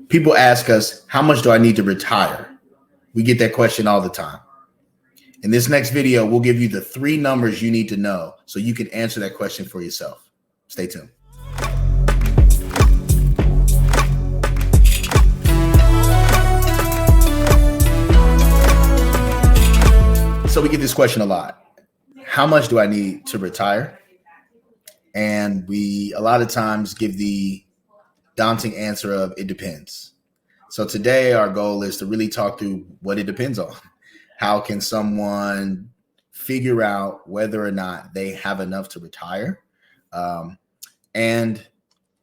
People ask us, how much do I need to retire? We get that question all the time. In this next video, we'll give you the 3 numbers you need to know so you can answer that question for yourself. Stay tuned. So we get this question a lot. How much do I need to retire? And we a lot of times give the daunting answer of it depends. So today our goal is to really talk through what it depends on. How can someone figure out whether or not they have enough to retire? And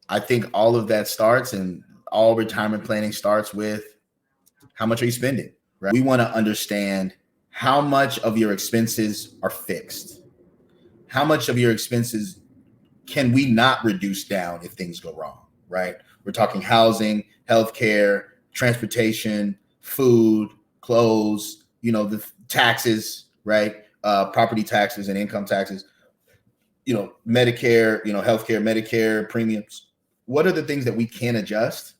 I think all of that starts, and all retirement planning starts with how much are you spending, right? We want to understand how much of your expenses are fixed. How much of your expenses can we not reduce down if things go wrong, right? We're talking housing, healthcare, transportation, food, clothes, the taxes, right? Property taxes and income taxes, Medicare, healthcare, Medicare premiums. What are the things that we can adjust?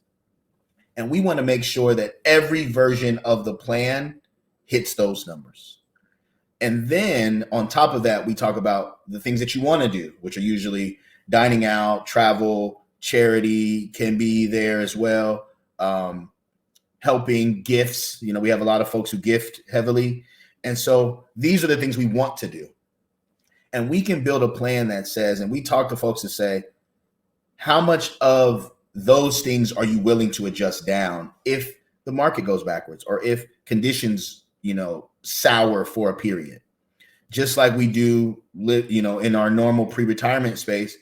And we want to make sure that every version of the plan hits those numbers. And then on top of that, we talk about the things that you want to do, which are usually dining out, travel, charity can be there as well. Helping, gifts. We have a lot of folks who gift heavily. And so these are the things we want to do. And we can build a plan that says, and we talk to folks to say, how much of those things are you willing to adjust down if the market goes backwards or if conditions, sour for a period? Just like we do, in our normal pre-retirement space,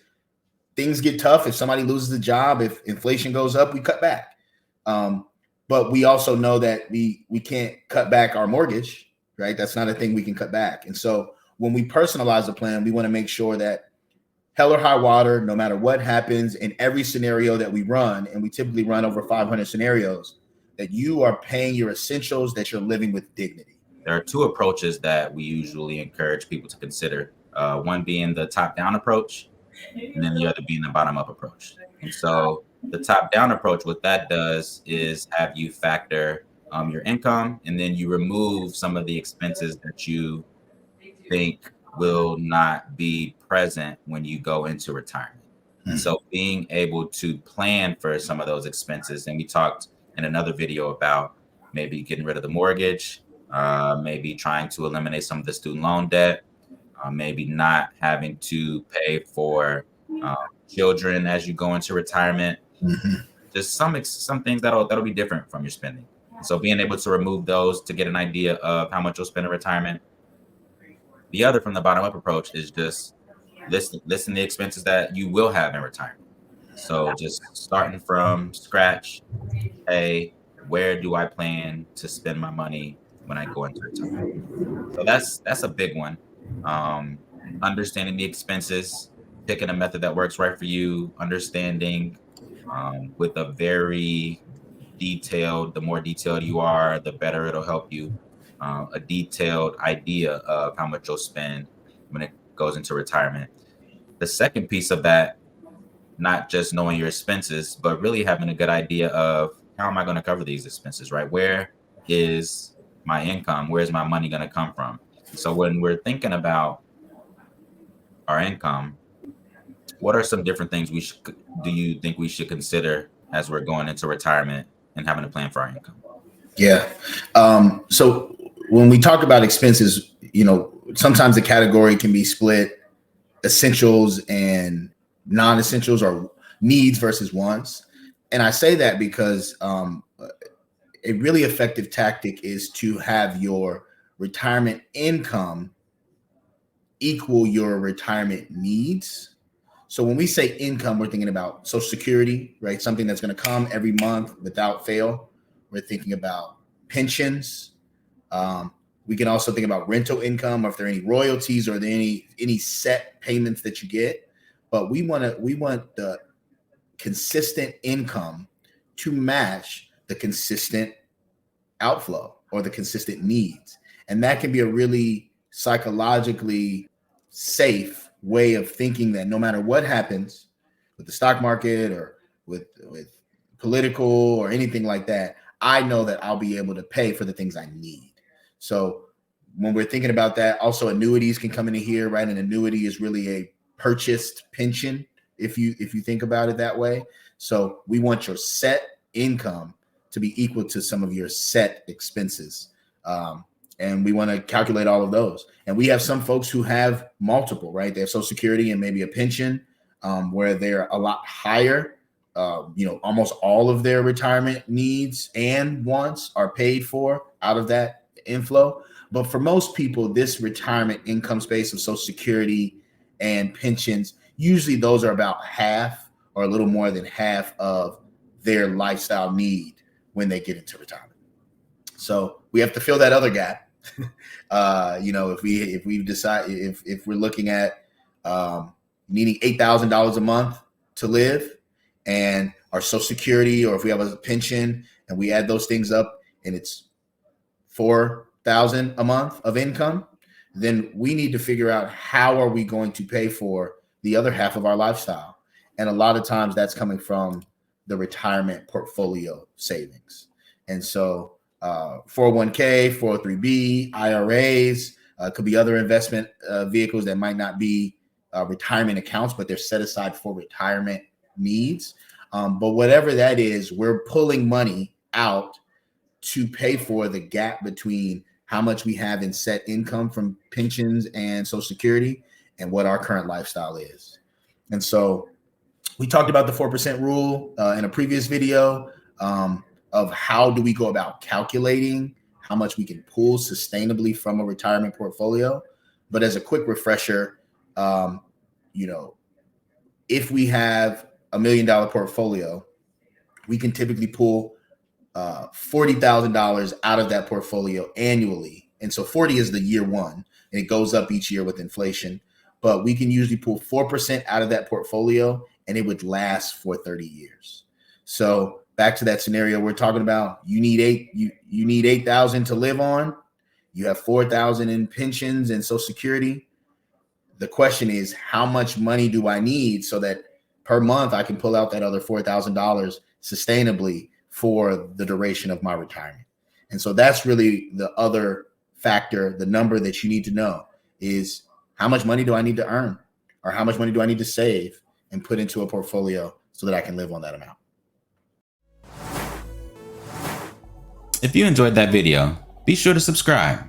things get tough. If somebody loses a job, if inflation goes up, we cut back. But we also know that we can't cut back our mortgage, right? That's not a thing we can cut back. And so when we personalize the plan, we want to make sure that hell or high water, no matter what happens in every scenario that we run, and we typically run over 500 scenarios, that you are paying your essentials, that you're living with dignity. There are 2 approaches that we usually encourage people to consider. One being the top-down approach, and then the other being the bottom-up approach. And so the top-down approach, what that does is have you factor your income, and then you remove some of the expenses that you think will not be present when you go into retirement. And so being able to plan for some of those expenses, and we talked in another video about maybe getting rid of the mortgage, maybe trying to eliminate some of the student loan debt, maybe not having to pay for children as you go into retirement. Just some things that'll be different from your spending. So being able to remove those to get an idea of how much you'll spend in retirement. The other, from the bottom up approach, is just listen the expenses that you will have in retirement. So just starting from scratch. Hey, where do I plan to spend my money when I go into retirement? So that's a big one. Understanding the expenses, picking a method that works right for you, understanding with a very detailed, the more detailed you are, the better it'll help you. A detailed idea of how much you'll spend when it goes into retirement. The second piece of that, not just knowing your expenses, but really having a good idea of how am I going to cover these expenses, right? Where is my income? Where's my money going to come from? So when we're thinking about our income, what are some different things do you think we should consider as we're going into retirement and having a plan for our income? Yeah. So when we talk about expenses, sometimes the category can be split essentials and non-essentials, or needs versus wants. And I say that because a really effective tactic is to have your retirement income equal your retirement needs. So when we say income, we're thinking about Social Security, right? Something that's going to come every month without fail. We're thinking about pensions. We can also think about rental income, or if there are any royalties, or are there any set payments that you get. But we want the consistent income to match the consistent outflow or the consistent needs. And that can be a really psychologically safe way of thinking that no matter what happens with the stock market or with political or anything like that, I know that I'll be able to pay for the things I need. So when we're thinking about that, also annuities can come into here, right? An annuity is really a purchased pension, if you think about it that way. So we want your set income to be equal to some of your set expenses. And we want to calculate all of those. And we have some folks who have multiple, right? They have Social Security and maybe a pension, where they're a lot higher. Almost all of their retirement needs and wants are paid for out of that inflow. But for most people, this retirement income space of Social Security and pensions, usually those are about half or a little more than half of their lifestyle need when they get into retirement. So we have to fill that other gap. If we decide, if we're looking at needing $8,000 a month to live, and our Social Security, or if we have a pension and we add those things up and it's $4,000 a month of income, then we need to figure out how are we going to pay for the other half of our lifestyle. And a lot of times that's coming from the retirement portfolio savings. And so 401k, 403b, IRAs, could be other investment vehicles that might not be retirement accounts, but they're set aside for retirement needs. But whatever that is, we're pulling money out to pay for the gap between how much we have in set income from pensions and Social Security and what our current lifestyle is. And so we talked about the 4% rule in a previous video, of how do we go about calculating how much we can pull sustainably from a retirement portfolio. But as a quick refresher, if we have $1 million portfolio, we can typically pull $40,000 out of that portfolio annually. And so 40 is the year one, and it goes up each year with inflation. But we can usually pull 4% out of that portfolio, and it would last for 30 years. So back to that scenario we're talking about, you need $8,000 to live on. You have $4,000 in pensions and Social Security. The question is, how much money do I need so that per month I can pull out that other $4,000 sustainably for the duration of my retirement? And so that's really the other factor, the number that you need to know is, how much money do I need to earn, or how much money do I need to save and put into a portfolio so that I can live on that amount? If you enjoyed that video, be sure to subscribe.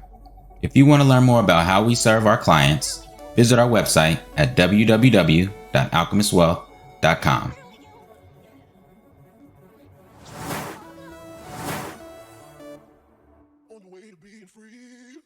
If you want to learn more about how we serve our clients, visit our website at www.alchemistwealth.com. On the way to being free.